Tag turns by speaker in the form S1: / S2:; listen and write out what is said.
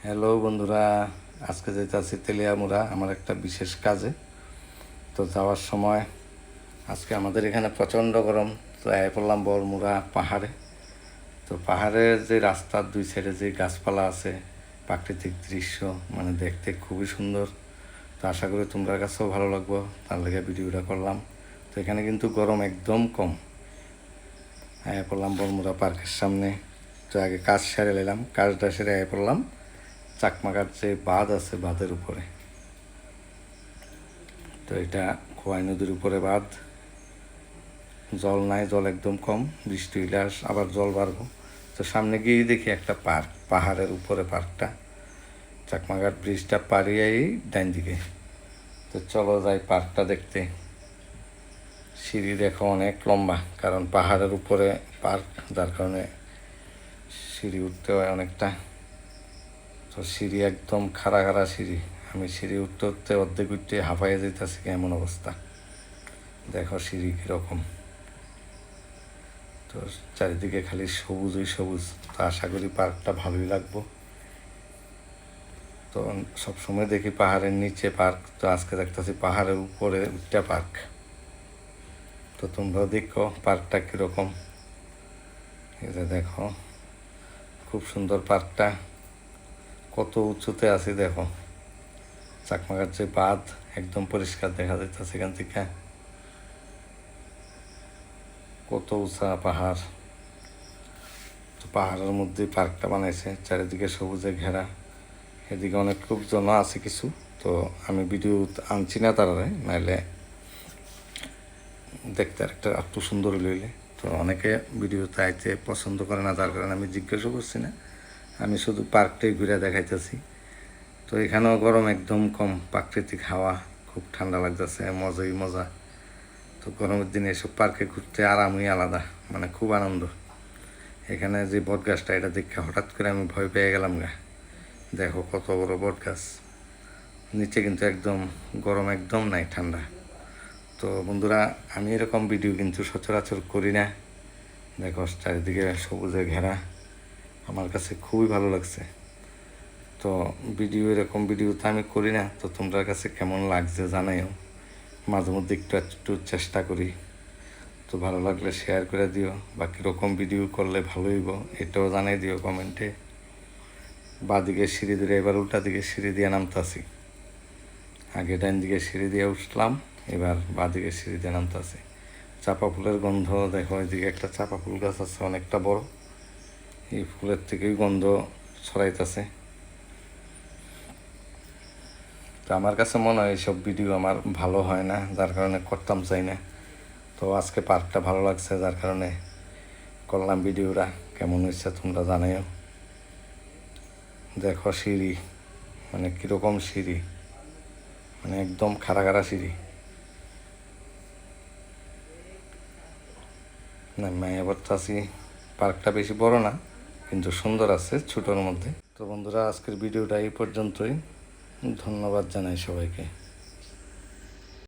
S1: Hello বন্ধুরা, আজকে যেতেছি তেলিয়ামুড়া আমার একটা বিশেষ কাজে। তো যাওয়ার সময় আজকে আমাদের এখানে প্রচণ্ড গরম, তো পড়লাম বড়মুড়া পাহাড়ে। তো পাহাড়ের যে রাস্তার দুই সাইডে যে গাছপালা আছে, প্রাকৃতিক দৃশ্য মানে দেখতে খুবই সুন্দর। তো আশা করি তোমরা কাছেও ভালো লাগবো, তার লেগে ভিডিওটা করলাম। তো এখানে কিন্তু গরম একদম কম। পড়লাম বড়মুড়া পার্কের সামনে। তো আগে কাজ সেরে নিলাম, কাজটা সেরে পড়লাম চাকমাঘাট যে বাঁধ আছে বাঁধের উপরে। তো এটা খোয়াই নদীর উপরে বাঁধ, জল নাই, জল একদম কম, বৃষ্টি হইলে আবার জল বাড়বো। তো সামনে গিয়েই দেখি একটা পার্ক, পাহাড়ের উপরে পার্কটা, চাকমাঘাট ব্রিজটা পাড়িয়েই ডাইন দিকে। তো চলো যাই পার্কটা দেখতে। সিঁড়ি দেখো অনেক লম্বা, কারণ পাহাড়ের উপরে পার্ক, যার কারণে সিঁড়ি উঠতে হয় অনেকটা। তো সিঁড়ি একদম খাড়া খাড়া সিঁড়ি, আমি সিঁড়ি উঠতে উঠতে অর্ধেক উঠতে হাঁপাইয়ে যেতেছি, এমন অবস্থা। দেখো সিঁড়ি কীরকম। তো চারিদিকে খালি সবুজই সবুজ। তো আশা করি পার্কটা ভালোই লাগবো। তো সবসময় দেখি পাহাড়ের নিচে পার্ক, তো আজকে দেখতেছি পাহাড়ের উপরে উঠটা পার্ক। তো তোমরাও দেখো পার্কটা কীরকম। এই যে দেখো খুব সুন্দর পার্কটা, কত উঁচুতে আছে দেখো। চাকমাঘাট যে বাঁধ একদম পরিষ্কার দেখা যাইতেছে এখান থেকে, কত উঁচা পাহাড়। তো পাহাড়ের মধ্যে পার্কটা বানাইছে, চারিদিকে সবুজে ঘেরা। এদিকে অনেক লোকজন আছে কিছু, তো আমি ভিডিও আনছি না তারারে, নাইলে দেখতে একটা একটু সুন্দর লইলে। তো অনেকে ভিডিওতে আইতে পছন্দ করে না, যার কারণে আমি জিজ্ঞাসা করছি না, আমি শুধু পার্কটাই ঘুরে দেখাইতেছি। তো এখানেও গরম একদম কম, প্রাকৃতিক হাওয়া, খুব ঠান্ডা লাগতেছে, মজাই মজা। তো গরমের দিনে এসব পার্কে ঘুরতে আরামই আলাদা, মানে খুব আনন্দ। এখানে যে বট গাছটা, এটা দেখে হঠাৎ করে আমি ভয় পেয়ে গেলাম গা। দেখো কত বড় বট গাছ, নিচে কিন্তু একদম গরম একদম নাই, ঠান্ডা। তো বন্ধুরা, আমি এরকম ভিডিও কিন্তু সচরাচর করি না। দেখো চারিদিকে সবুজে ঘেরা, আমার কাছে খুবই ভালো লাগছে। তো ভিডিও এরকম ভিডিও তো আমি করি না, তো তোমরা কাছে কেমন লাগছে জানাইও। মাঝে মধ্যে একটু একটু চেষ্টা করি। তো ভালো লাগলে শেয়ার করে দিও, বা কীরকম ভিডিও করলে ভালো হইব এটাও জানাই দিও কমেন্টে। বাঁদিকে সিঁড়ি দিয়ে এবার উল্টা দিকে সিঁড়ি দিয়ে নামতাছি। আগে ডাইন দিকে সিঁড়ি দিয়ে উঠলাম, এবার বাঁদিকে সিঁড়ি দিয়ে নামতাছি। চাপা ফুলের গন্ধ দেখো, এদিকে একটা চাপা ফুল গাছ আছে অনেকটা বড়, এই ফুলের থেকেই গন্ধ ছড়াইতেছে। তো আমার কাছে মনে হয় এইসব ভিডিও আমার ভালো হয় না, যার কারণে করতাম চাই না। তো আজকে পার্কটা ভালো লাগছে, যার কারণে করলাম ভিডিওটা। কেমন হয়েছে তোমরা জানাইও। দেখো সিঁড়ি, মানে কীরকম সিঁড়ি, মানে একদম খাড়া খাড়া সিঁড়ি। না মায়াবতাসি পার্কটা বেশি বড় না, কিন্তু সুন্দর আছে ছোটোর মধ্যে। তো বন্ধুরা, আজকের ভিডিওটা এই পর্যন্তই। ধন্যবাদ জানাই সবাইকে।